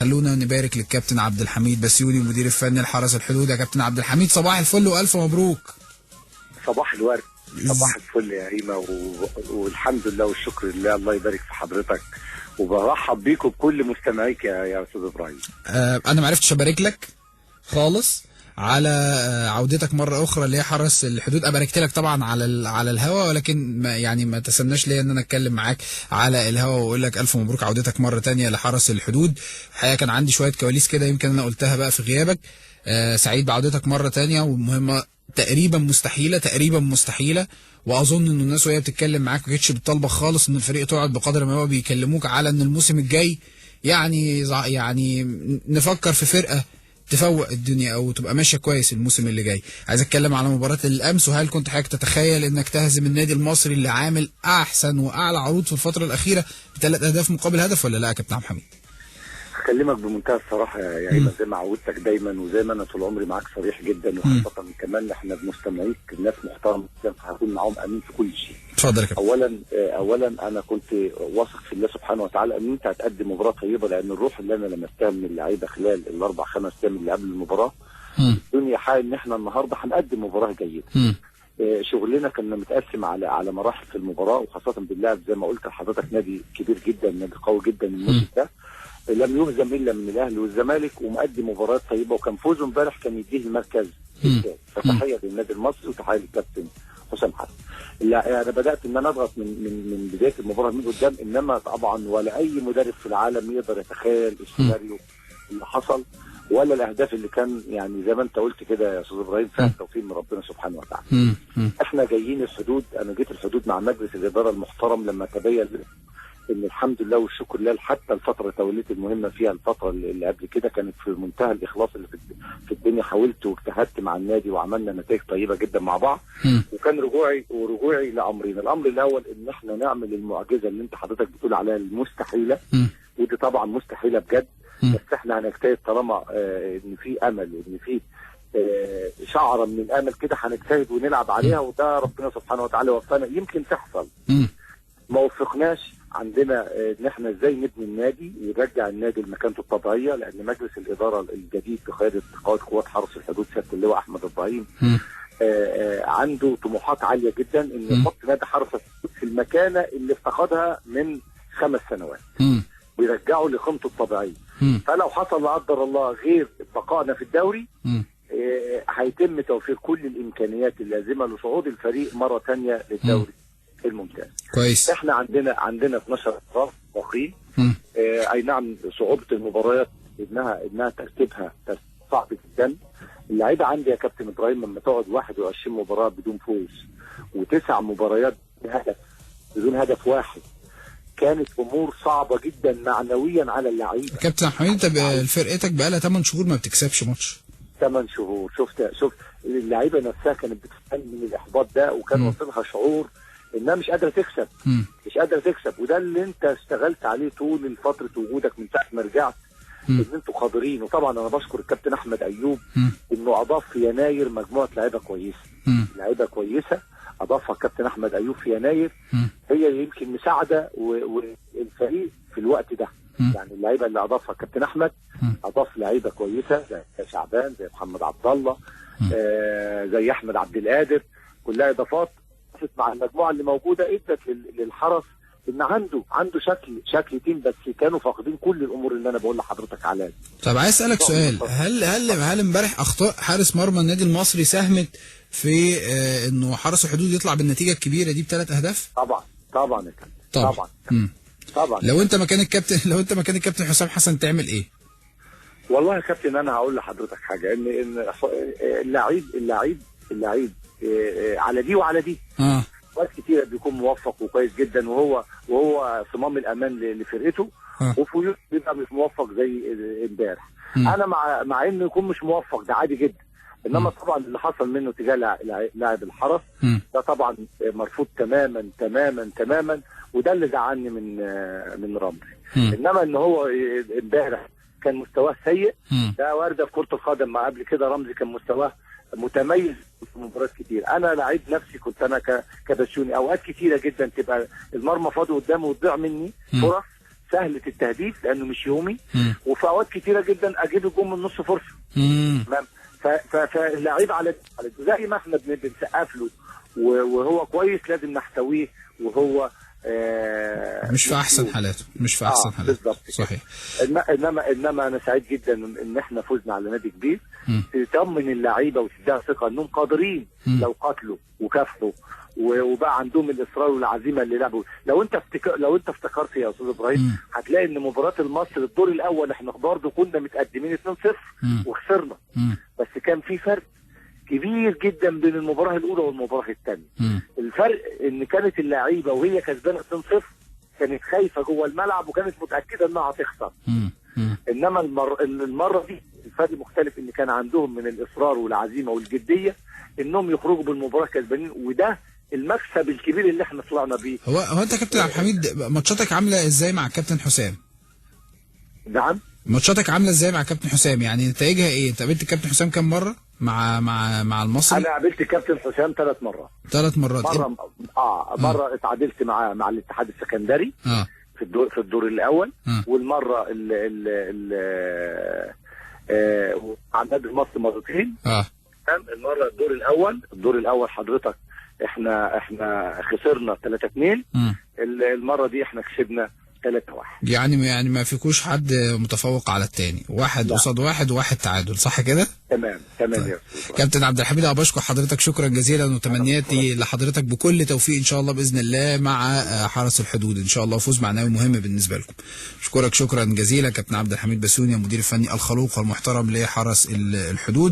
خلونا نبارك للكابتن عبد الحميد بسيوني المدير الفني لحرس الحدود. يا كابتن عبد الحميد صباح الفل والف مبروك. صباح الورد، صباح الفل يا ريما والحمد لله والشكر لله. الله يبارك في حضرتك وبرحب بيكم بكل مستمعيك يا استاذ ابراهيم. انا ما عرفتش ابارك لك خالص على عودتك مره اخرى لحرس الحدود. اباركت لك طبعا على الهوا، ولكن ما تسناش ليا ان انا اتكلم معاك على الهوا واقول لك الف مبروك عودتك مره تانية لحرس الحدود. الحقيقه كان عندي شويه كواليس كده يمكن انا قلتها بقى في غيابك. سعيد بعودتك مره تانية، ومهمه تقريبا مستحيله، واظن ان الناس وهي بتتكلم معاك ما كانتش بتطالبك خالص ان الفريق تقعد، بقدر ما هو بيكلموك على ان الموسم الجاي يعني نفكر في فرقه تفوق الدنيا او تبقى ماشيه كويس الموسم اللي جاي. عايز اتكلم على مباراه الامس، وهل كنت حضرتك تتخيل انك تهزم النادي المصري اللي عامل احسن واعلى عروض في الفتره الاخيره ب3 أهداف مقابل هدف، ولا لا يا كابتن عبد الحميد؟ هكلمك بمنتهى الصراحه يا ايمن زي ما عودتك دايما، وزي ما انا طول عمري معاك صريح جدا، وخاصه كمان احنا بمستمعيك ناس محترمه جدا، فهكون معاهم امين في كل شيء. اتفضل يا كابتن. اولا انا كنت واثق في الله سبحانه وتعالى ان انت هتقدم مباراه طيبه، لان الروح اللي انا لمستها من اللعيبه خلال الاربع خمس ايام اللي قبل المباراه الدنيا حال ان احنا النهارده هنقدم مباراه جيده. شغلنا كان متقسم على مراحل في المباراه، وخاصه بالله زي ما قلت لحضرتك نادي كبير جدا، نادي قوي جدا الموسم ده، لم يهزم الا من الاهلي والزمالك، ومقدم مباريات طيبه، وكان فوزه امبارح كان يديه المركز الثاني. فتحيه للنادي المصري وتحيه للكابتن حسام حسن. انا بدات ان انا اضغط من بدايه المباراه من قدام، انما طبعا ولا اي مدرب في العالم يقدر يتخيل السيناريو اللي حصل ولا الاهداف اللي كان يعني زي ما انت قلت كده يا استاذ ابراهيم، فيها توفيق من ربنا سبحانه وتعالى. احنا جايين الحدود، انا جيت الحدود مع مجلس الاداره المحترم لما تبين ان الحمد لله والشكر لله حتى الفتره توليت المهمه فيها. الفتره اللي قبل كده كانت في منتهى الاخلاص اللي في الدنيا، حاولت واجتهدت مع النادي وعملنا نتائج طيبه جدا مع بعض. وكان رجوعي لامرين، الامر الاول ان احنا نعمل المعجزه اللي انت حضرتك بتقول عليها المستحيله، ودي طبعا مستحيله بجد، بس احنا هنجتهد طالما ان في امل وان في شعره من الامل كده، هنجتهد ونلعب عليها، وده ربنا سبحانه وتعالى وفقنا. يمكن تحصل ما وفقناش، عندنا ان احنا ازاي نبني النادي ونرجع النادي لمكانته الطبيعيه، لان مجلس الاداره الجديد بقياده قائد قوات حرس الحدود سياده اللواء احمد ابراهيم عنده طموحات عاليه جدا ان يحط نادي حرس الحدود في المكانه اللي افتقدها من 5 سنوات ويرجعه لقيمته الطبيعيه. فلو حصل لا قدر الله غير بقائنا في الدوري، هيتم توفير كل الامكانيات اللازمه لصعود الفريق مره ثانيه للدوري الممتاز. كويس. احنا عندنا 12 مباراه باقيين. اي نعم صعوبه المباريات انها ترتيبها صعب جدا. اللعيبه عندي يا كابتن ابراهيم لما تقعد 21 مباراه بدون فوز و9 مباريات بدون هدف واحد، كانت امور صعبه جدا معنويا على اللعيبه. كابتن حميد، انت فرقتك بقى لها 8 شهور ما بتكسبش ماتش. 8 شهور. شفت اللعيبه نفسها كانت بتتقل من الاحباط ده، وكان واصلها شعور انها مش قادره تكسب. مش قادره تكسب، وده اللي انت اشتغلت عليه طول فتره وجودك من ساعه ما رجعت، ان انتوا قادرين. وطبعا انا بشكر الكابتن احمد ايوب انه اضاف في يناير مجموعه لعيبه كويسه اضافها الكابتن احمد ايوب في يناير، هي يمكن مساعده والفريق في الوقت ده. يعني اللعيبه اللي اضافها الكابتن احمد اضاف لعيبه كويسه زي شعبان، زي محمد عبد الله، زي احمد عبد القادر، كلها اضافات مع المجموعه اللي موجوده ادت للحرس ان عنده شكل تيم، بس كانوا فاقدين كل الامور اللي انا بقول لحضرتك عليها. طب عايز اسالك سؤال، هل امبارح اخطاء حارس مرمى النادي المصري ساهمت في انه حرس الحدود يطلع بالنتيجه الكبيره دي ب3 أهداف؟ طبعا يا كابتن. طبعا لو انت مكان الكابتن حسام حسن تعمل ايه؟ والله يا كابتن انا هقول لحضرتك حاجه، ان اللعيب على دي وعلى دي. وقت كتير بيكون موفق وكويس جدا، وهو صمام الامان لفرقته، وفي بيبقى مش موفق زي امبارح. انا مع انه يكون مش موفق ده عادي جدا، انما طبعا اللي حصل منه تجاه لاعب الحرس ده طبعا مرفوض تماما، وده اللي زعلني من رمزي. انما ان هو امبارح كان مستواه سيء، ده وارده في كره القدم. ما قبل كده رمزي كان مستواه متميز في مباريات كتير. انا لعيب نفسي كنت انا كبسيوني اوقات كتيره جدا تبقى المرمى فاضي قدامي وتضيع مني فرص سهله التهديف لانه مش يومي، وفي اوقات كتيره جدا اجيب الجون من نص فرصه. تمام. فاللعيب على زي ما احنا بنسقف له وهو كويس لازم نحتويه وهو مش في احسن حالاته، مش في احسن حالاته بالظبط. صحيح. انما انا سعيد جدا ان احنا فزنا على نادي كبير، تطمن اللعيبه وتديها ثقه انهم قادرين لو قاتلوا وكافحوا وبقى عندهم الاصرار والعزيمه اللي لعبوا. لو انت افتكرت يا استاذ ابراهيم هتلاقي ان مباراه المصري الدور الاول احنا برضه كنا متقدمين 2-0 وخسرنا، بس كان في فرق كبير جدا بين المباراه الاولى والمباراه الثانيه. الفرق ان كانت اللعيبه وهي كسبانه 2-0 كانت خايفه جوه الملعب وكانت متاكده انها هتخسر. انما المره دي الفرق مختلف، ان كان عندهم من الاصرار والعزيمه والجديه انهم يخرجوا بالمباراه كسبانين، وده المكسب الكبير اللي احنا طلعنا بيه. هو انت كابتن عبد الحميد ماتشاتك عامله ازاي مع الكابتن حسام؟ نعم. ماتشاتك عامله ازاي مع الكابتن حسام؟ يعني نتائجها ايه؟ انت قابلت الكابتن حسام كام مره مع المصري؟ انا قابلت الكابتن حسام 3 مرات. 3 مرات. مره اتعادلت مع الاتحاد السكندري في الدور الاول، والمره مع النادي المصري مرتين. المره الدور الاول حضرتك احنا خسرنا 3-2. المره دي احنا كسبنا 3-1. يعني ما فيكوش حد متفوق على الثاني، واحد قصاد واحد وواحد تعادل، صح كده؟ تمام طيب. يا كابتن عبد الحميد، انا بشكر حضرتك شكرا جزيلا، وتمنياتي لحضرتك بكل توفيق ان شاء الله باذن الله مع حرس الحدود، ان شاء الله فوز معنوي مهم بالنسبه لكم. اشكرك شكرا جزيلا كابتن عبد الحميد بسيوني، المدير الفني الخلوق والمحترم لحرس الحدود.